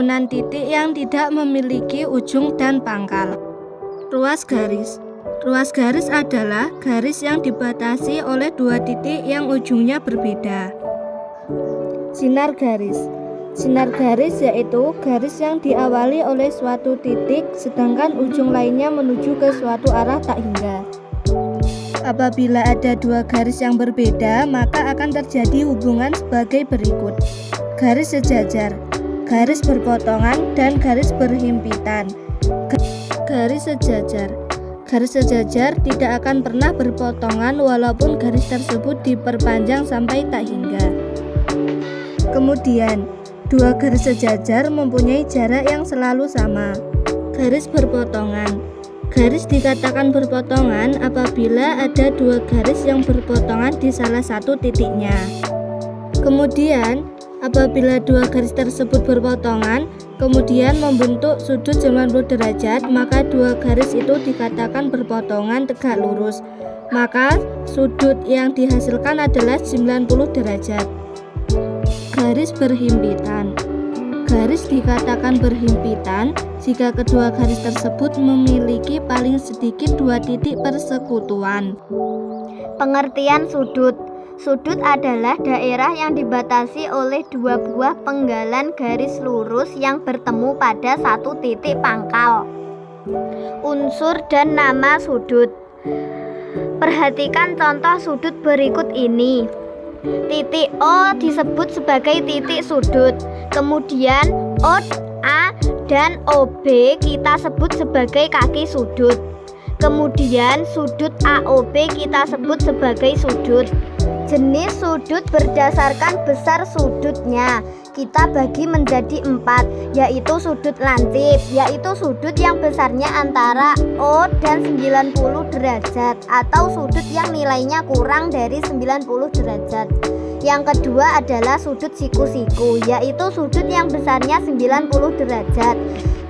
perhimpunan titik yang tidak memiliki ujung dan pangkal. Ruas garis. Ruas garis adalah garis yang dibatasi oleh dua titik yang ujungnya berbeda. Sinar garis. Sinar garis yaitu garis yang diawali oleh suatu titik sedangkan ujung lainnya menuju ke suatu arah tak hingga. Apabila ada dua garis yang berbeda, maka akan terjadi hubungan sebagai berikut: garis sejajar, garis berpotongan, dan garis berhimpitan. Garis sejajar. Garis sejajar tidak akan pernah berpotongan walaupun garis tersebut diperpanjang sampai tak hingga. Kemudian, dua garis sejajar mempunyai jarak yang selalu sama. Garis berpotongan. Garis dikatakan berpotongan apabila ada dua garis yang berpotongan di salah satu titiknya. Kemudian, apabila dua garis tersebut berpotongan, kemudian membentuk sudut 90 derajat, maka dua garis itu dikatakan berpotongan tegak lurus. Maka sudut yang dihasilkan adalah 90 derajat. Garis berhimpitan. Garis dikatakan berhimpitan jika kedua garis tersebut memiliki paling sedikit dua titik persekutuan. Pengertian sudut. Sudut adalah daerah yang dibatasi oleh dua buah penggalan garis lurus yang bertemu pada satu titik pangkal. Unsur dan nama sudut. Perhatikan contoh sudut berikut ini. Titik O disebut sebagai titik sudut. Kemudian OA dan OB kita sebut sebagai kaki sudut. Kemudian sudut AOB kita sebut sebagai sudut. Jenis sudut berdasarkan besar sudutnya kita bagi menjadi 4, yaitu sudut lancip, yaitu sudut yang besarnya antara O dan 90 derajat atau sudut yang nilainya kurang dari 90 derajat. Yang kedua adalah sudut siku-siku, yaitu sudut yang besarnya 90 derajat.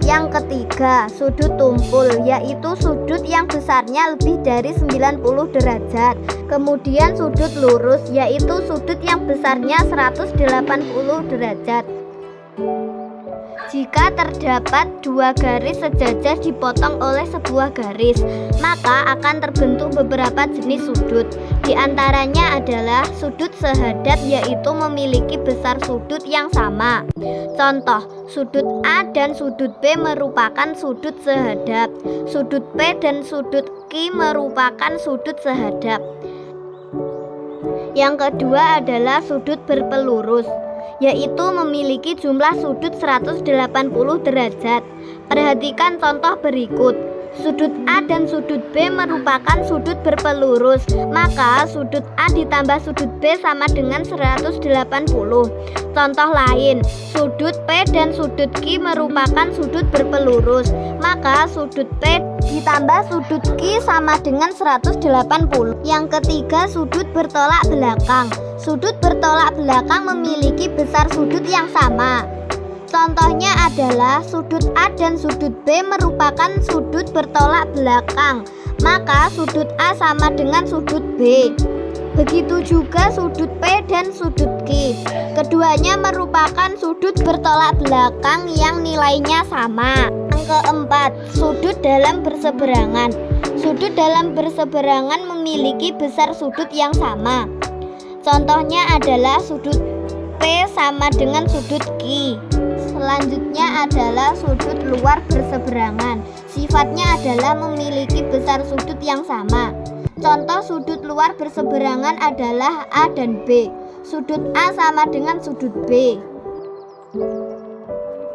Yang ketiga, sudut tumpul, yaitu sudut yang besarnya lebih dari 90 derajat. Kemudian sudut lurus, yaitu sudut yang besarnya 180 derajat. Jika terdapat dua garis sejajar dipotong oleh sebuah garis, maka akan terbentuk beberapa jenis sudut. Di antaranya adalah sudut sehadap, yaitu memiliki besar sudut yang sama. Contoh, sudut A dan sudut B merupakan sudut sehadap. Sudut P dan sudut Q merupakan sudut sehadap. Yang kedua adalah sudut berpelurus, yaitu memiliki jumlah sudut 180 derajat. Perhatikan contoh berikut. Sudut A dan sudut B merupakan sudut berpelurus, maka sudut A ditambah sudut B sama dengan 180. Contoh lain, sudut P dan sudut Q merupakan sudut berpelurus, maka sudut P ditambah sudut Q sama dengan 180. Yang ketiga, sudut bertolak belakang. Sudut bertolak belakang memiliki besar sudut yang sama. Contohnya adalah sudut A dan sudut B merupakan sudut bertolak belakang, maka sudut A sama dengan sudut B. Begitu juga sudut P dan sudut Q. Keduanya merupakan sudut bertolak belakang yang nilainya sama. Yang keempat, sudut dalam berseberangan. Sudut dalam berseberangan memiliki besar sudut yang sama. Contohnya adalah sudut P sama dengan sudut Q. Selanjutnya adalah sudut luar berseberangan. Sifatnya adalah memiliki besar sudut yang sama. Contoh sudut luar berseberangan adalah A dan B. Sudut A sama dengan sudut B.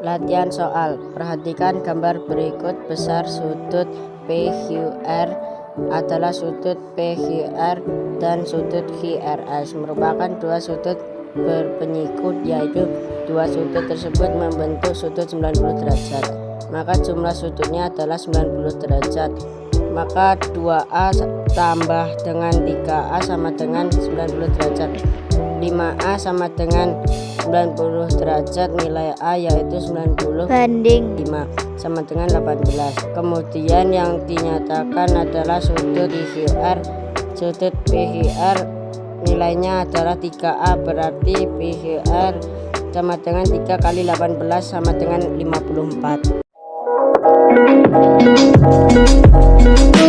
Latihan soal. Perhatikan gambar berikut. Besar sudut PQR adalah sudut PQR dan sudut QRS merupakan dua sudut berpenyikut, yaitu dua sudut tersebut membentuk sudut 90 derajat. Maka jumlah sudutnya adalah 90 derajat. Maka 2A tambah dengan 3A sama dengan 90 derajat. 5A sama dengan 90 derajat. Nilai A yaitu 90 banding 5 sama dengan 18. Kemudian yang dinyatakan adalah sudut PQR. Sudut PQR nilainya adalah 3A, berarti PQR sama dengan 3 kali 18 sama dengan 54.